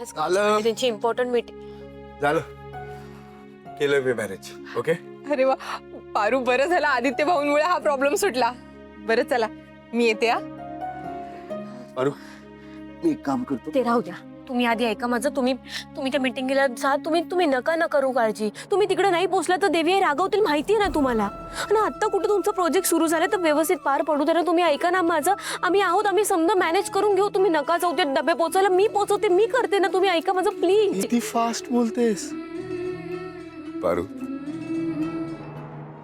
झालं. त्यांची important meeting झालं, केलं मी मॅनेज. ओके. अरे वा पारू, बरं झालं आदित्य भाऊंमुळे हा प्रॉब्लेम सुटला. बरं चला मी येते हा. अरू, मी एक काम करतो. ते राहू द्या, तुम्ही आधी ऐका माझं. तुम्ही त्या मीटिंगला जा. तुम्ही नका करू काळजी. तुम्ही तिकडे नाही पोहोचला तर देवी आई रागवतील, माहिती आहे ना तुम्हाला. आणि आता कुठे तुमचं प्रोजेक्ट सुरू झालं तर व्यवस्थित पार पडू दे ना. तुम्ही ऐका ना माझं. आम्ही आहोत, आम्ही समजा मॅनेज करून घेऊ. तुम्ही नका जाऊ ते डबे पोचायला. मी पोचवते, मी करते ना. तुम्ही ऐका माझं प्लीज. किती फास्ट बोलतेस पारू.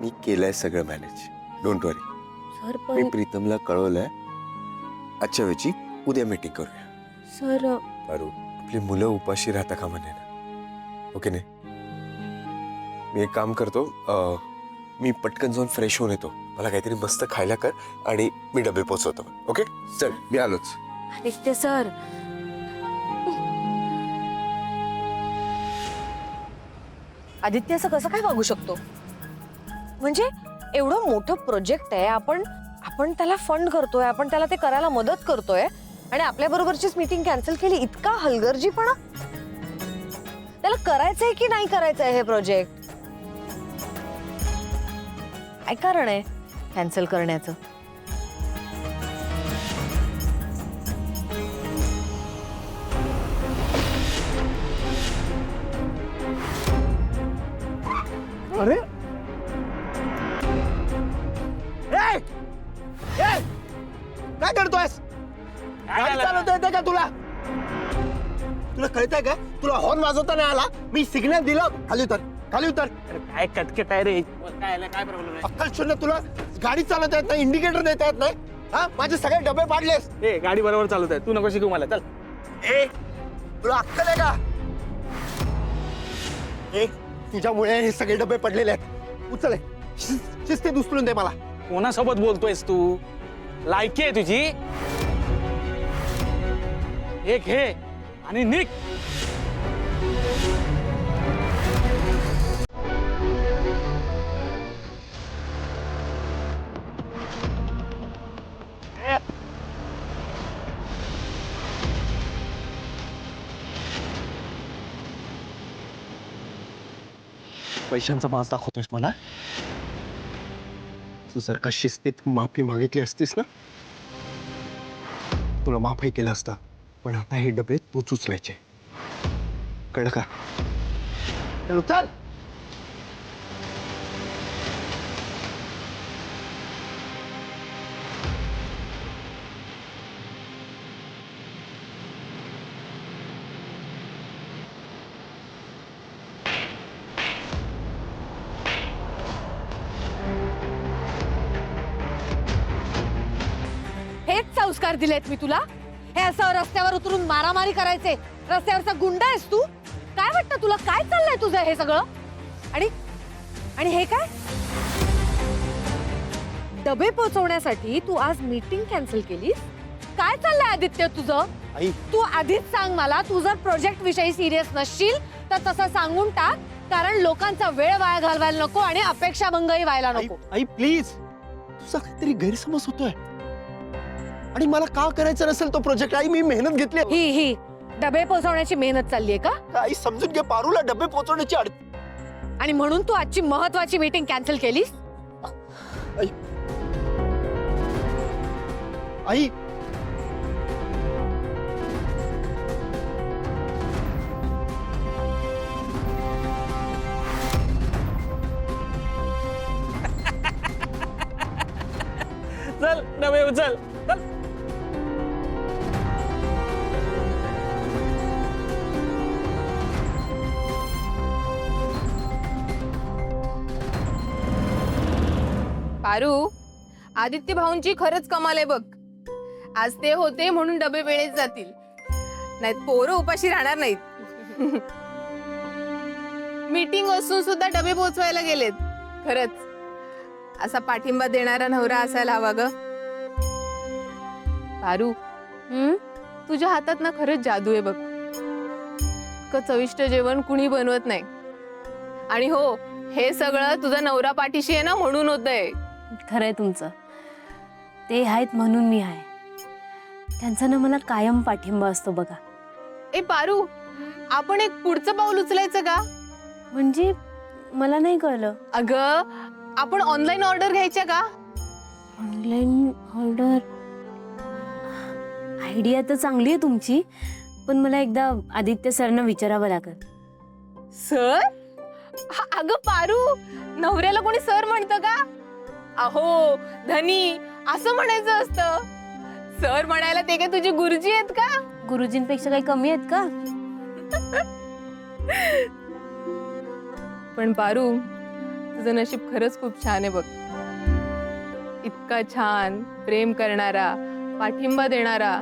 मी केलंय सगळं मॅनेज, डोंट वरी. सर मी पण प्रीतमला कळवलंय आजच्या वेळची उद्या मीटिंग करूया. सर पारू, आपली मुलं उपाशी राहता कामा नये ना. ओके नाही. मी एक काम करतो, मी पटकन जाऊन फ्रेश होऊन येतो. मला काहीतरी मस्त खायला कर आणि मी डबे पोचवतो. ओके चल, मी आलोच. आदित्य सर, आदित्य असं कसं काय वागू शकतो? म्हणजे एवढं मोठं प्रोजेक्ट आहे, आपण त्याला फंड करतोय, आपण त्याला ते करायला मदत करतोय आणि आपल्या बरोबरचीच मीटिंग कॅन्सल केली. इतका हलगर्जीपणा. त्याला करायचंय की नाही करायचंय हे प्रोजेक्ट? काय कारण आहे कॅन्सल करण्याचं? अरे ए! ए! काय करतोयस? गाडी चालवता येते का तुला? तुला कळतंय का? तुला हॉर्न वाजवता नाही आला? मी सिग्नल दिलं. खाली उतर, खाली उतर. काय कटकट आहे रे? काय प्रॉब्लेम आहे? अक्कल शून्य. तुला गाडी चालवता येत नाही, इंडिकेटर देता येत नाही. हा, माझे सगळे डबे पाडलेस. ए गाडी बरोबर चालवत आहे, तू नको शिकू मला. चल. ए, तुला अक्कल आहे का? ए, तुझ्यामुळे हे सगळे डबे पडलेले आहेत. उचल हे. शिस्तीत उचलून दे मला. कोणासोबत बोलतोयस तू? लायकी आहे तुझी? एक घे आणि निक. पैशांचा माज दाखवतोयस मला? तू जर का शिस्तीत माफी मागितली असतीस ना, तुला माफही केलं असतं. पण आता हे डबे तूच उचलायचे, कळलं का? चल उचल. हेच संस्कार दिलेत मी तुला? हे असं रस्त्यावर उतरून मारामारी करायचे? रस्त्यावरचा गुंडा आहेस तू? काय वाटतं तुला? काय चाललंय तुझं हे सगळं? आणि हे काय? डबे पोहोचवण्यासाठी तू आज मीटिंग कॅन्सल केलीस? काय चाललंय आदित्य तुझं? आई, तू आधीच सांग मला. तू जर प्रोजेक्ट विषयी सिरियस नसशील तर तसं सांगून टाक, कारण लोकांचा वेळ वाया घालवायला नको आणि अपेक्षाभंगही व्हायला आई, नको. आई प्लीज. तुझा काहीतरी गैरसमज होतोय. आणि मला का करायचं नसेल तो प्रोजेक्ट? आई, मी मेहनत घेतली. ही डबे पोहोचवण्याची मेहनत चाललीये का? आई समजून घे, पारूला डबे पोहोचवण्याची आणि म्हणून तू आजची महत्वाची मीटिंग कॅन्सल केलीस? आई, आई, चल डबे उचल. चल. पारू, आदित्य भाऊंची खरंच कमाल आहे बघ. आज ते होते म्हणून डबे वेळेत जातील, नाहीत पोरं उपाशी राहणार नाहीत. मीटिंग असून सुद्धा डबे पोचवायला गेलेत. खरंच असा पाठिंबा देणारा नवरा असायला हवा ग. पारू, तुझ्या हातात ना खरंच जादू आहे बघ. चविष्ट जेवण कुणी बनवत नाही. आणि हो, हे सगळं तुझा नवरा पाठीशी आहे ना म्हणून होतंय. खरंय तुमचं. ते आहेत म्हणून मी आहे. त्यांचा ना मला कायम पाठिंबा असतो बघा. ए पारू, आपण एक पुढचं पाऊल उचलायचं का? म्हणजे मला नाही कळलं. अगं आपण ऑनलाईन ऑर्डर घ्यायच्या का? ऑनलाईन ऑर्डर आयडिया तर चांगली आहे तुमची, पण मला एकदा आदित्य सरना विचारावं लागेल. सर? अगं पारू, नवऱ्याला कोणी सर म्हणतं का? अहो धनी, असं म्हणायचं असतं. सर म्हणायला ते काय तुझी गुरुजी आहेत का? गुरुजींपेक्षा काही कमी आहेत का? पण पारू, तुझं नशीब खरंच खूप छान आहे बघ. इतका छान, प्रेम करणारा, पाठिंबा देणारा,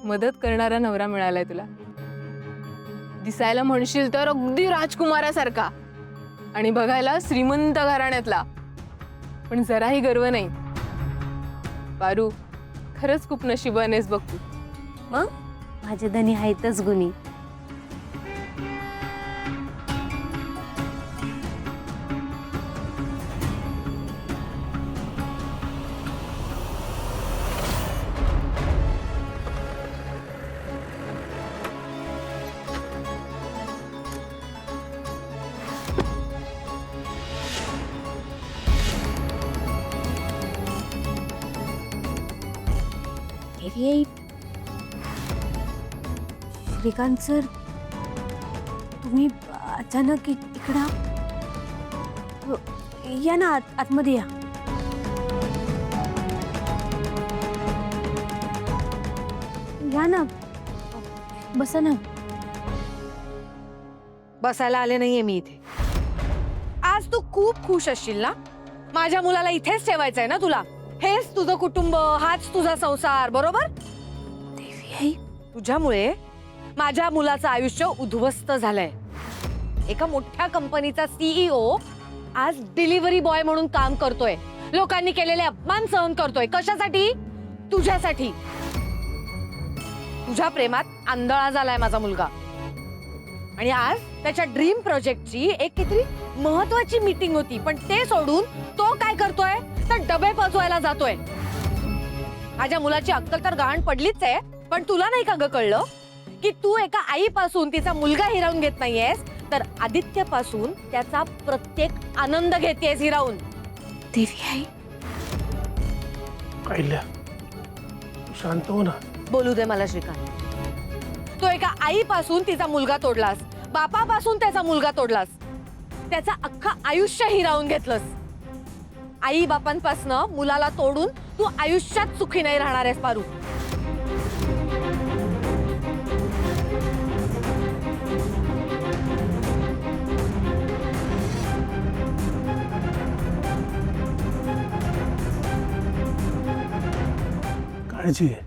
मदत करणारा नवरा मिळालाय तुला. दिसायला म्हणशील तर अगदी राजकुमारासारखा आणि बघायला श्रीमंत घराण्यातला, पण जराही गर्व नाही. पारू, खरंच खूप नशिबान आहेस बघ तू. मग माझे धनी आहेतच गुणी. श्रीकांत सर, तुम्ही अचानक इकडं या ना, आतमध्ये या. या ना, बसा ना. बसायला आले नाहीये मी इथे. आज तू खूप खुश असशील ना? माझ्या मुलाला इथेच ठेवायचंय ना तुला? हेच तुझं कुटुंब, हाच तुझा संसार, बरोबर? देवी आई, तुझ्यामुळे माझ्या मुलाचं आयुष्य उद्ध्वस्त झालंय. एका मोठ्या कंपनीचा सीईओ आज डिलिव्हरी बॉय म्हणून काम करतोय. लोकांनी केलेले अपमान सहन करतोय. कशासाठी? तुझ्यासाठी. तुझ्या प्रेमात आंधळा झालाय माझा मुलगा. आणि आज त्याच्या ड्रीम प्रोजेक्टची एक किती महत्वाची मीटिंग होती, पण ते सोडून तो काय करतोय तर डबे पोचवायला जातोय. माझ्या मुलाची अक्कल तर गहाण पडलीच आहे, पण तुला नाही का ग कळलं की तू एका आईपासून तिचा मुलगा हिरावून घेत नाहीयेस, तर आदित्य पासून त्याचा प्रत्येक आनंद घेतेस हिरावून. देवी आई, अहिल्या, शांत हो ना. बोलू दे मला श्रीकांत. तो एका आईपासून तिचा मुलगा तोडलास, बापापासून त्याचा मुलगा तोडलास, त्याचा अख्खा आयुष्य हिरावून घेतलंस. आई बापांपासनं मुलाला तोडून तू आयुष्यात सुखी नाही राहणार आहेस पारू. काळजी आहे.